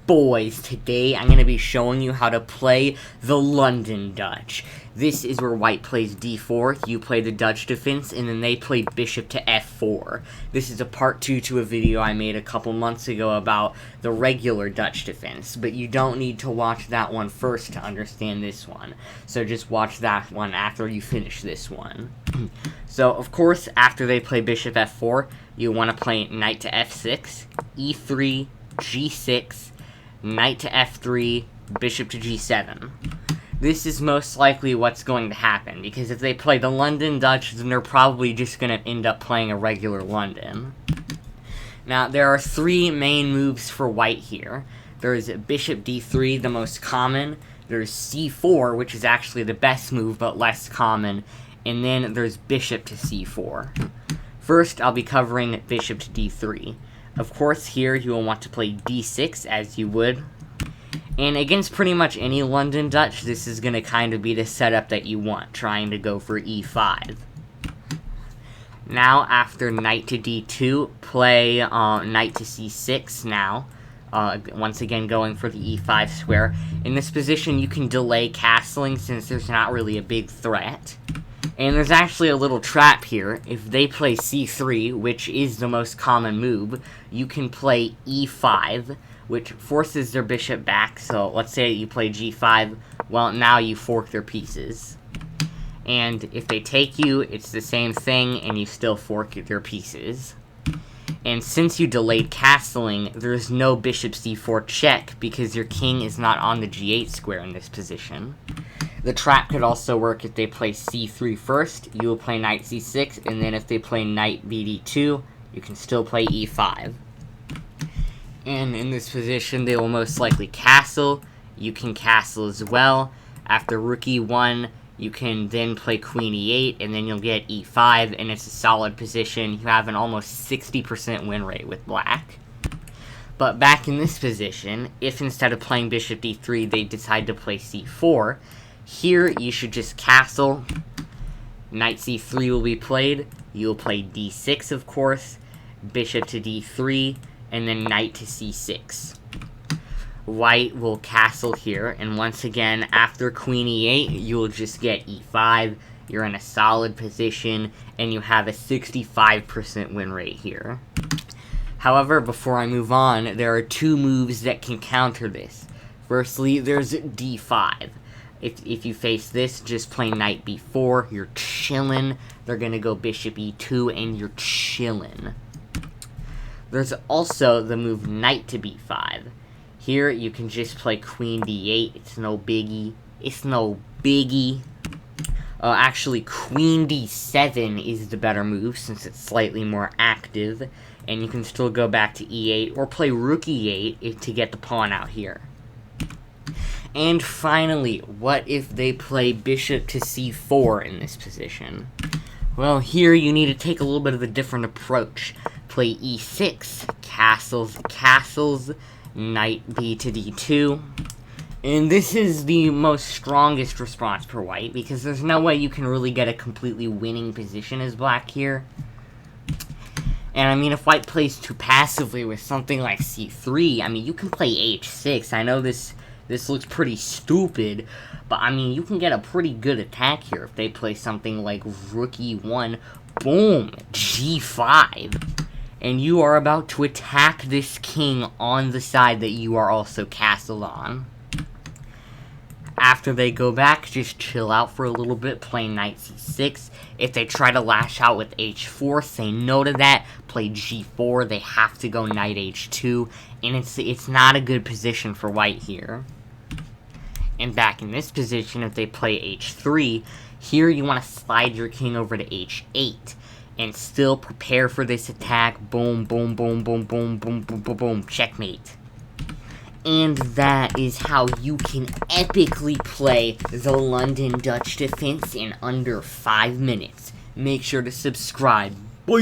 boys, today I'm going to be showing you how to play the London Dutch. This is where white plays d4, you play the Dutch defense, and then they play bishop to f4. This is a part 2 to a video I made a couple months ago about the regular Dutch defense, but you don't need to watch that one first to understand this one. So just watch that one after you finish this one. So, of course, after they play bishop f4, you want to play knight to f6, e3, g6, knight to f3, bishop to g7. This is most likely what's going to happen, because if they play the London Dutch, then they're probably just going to end up playing a regular London. Now, there are 3 main moves for white here. There's bishop d3, the most common. There's c4, which is actually the best move, but less common. And then there's bishop to c4. First, I'll be covering bishop to d3. Of course, here you will want to play d6, as you would. And against pretty much any London Dutch, this is going to kind of be the setup that you want, trying to go for e5. Now, after knight to d2, play knight to c6 now. Once again, going for the e5 square. In this position, you can delay castling since there's not really a big threat. And there's actually a little trap here. If they play c3, which is the most common move, you can play e5, which forces their bishop back. So let's say you play g5, well, now you fork their pieces. And if they take you, it's the same thing, and you still fork their pieces. And since you delayed castling, there's no bishop c4 check, because your king is not on the g8 square in this position. The trap could also work if they play c3 first, you will play knight c6, and then if they play knight bd2, you can still play e5. And in this position, they will most likely castle. You can castle as well. After rook e1, you can then play queen e8, and then you'll get e5, and it's a solid position. You have an almost 60% win rate with black. But back in this position, if instead of playing bishop d3, they decide to play c4, here you should just castle. Knight c3 will be played. You will play d6, of course, bishop to d3, and then knight to c6. White will castle here, and once again, after queen e8, you will just get e5. You're in a solid position, and you have a 65% win rate here. However, before I move on, there are 2 moves that can counter this. Firstly, there's d5. If you face this, just play knight b4, you're chillin'. They're gonna go bishop e2, and you're chillin'. There's also the move knight to b5. Here, you can just play queen d8, it's no biggie. It's no biggie. Actually, queen d7 is the better move, since it's slightly more active. And you can still go back to e8, or play rook e8 to get the pawn out here. And finally, what if they play bishop to c4 in this position? Well, here you need to take a little bit of a different approach. Play e6, castles, knight b to d2. And this is the most strongest response for white, because there's no way you can really get a completely winning position as black here. And I mean, if white plays too passively with something like c3, I mean, you can play h6. I know this looks pretty stupid, but I mean, you can get a pretty good attack here if they play something like rook e1, boom, g5. And you are about to attack this king on the side that you are also castled on. After they go back, just chill out for a little bit, play knight c6. If they try to lash out with h4, say no to that, play g4, they have to go knight h2, and it's not a good position for white here. And back in this position, if they play h3, here you want to slide your king over to h8, and still prepare for this attack, boom, boom, boom, boom, boom, boom, boom, boom, boom, checkmate. And that is how you can epically play the London Dutch defense in under 5 minutes. Make sure to subscribe. Bye!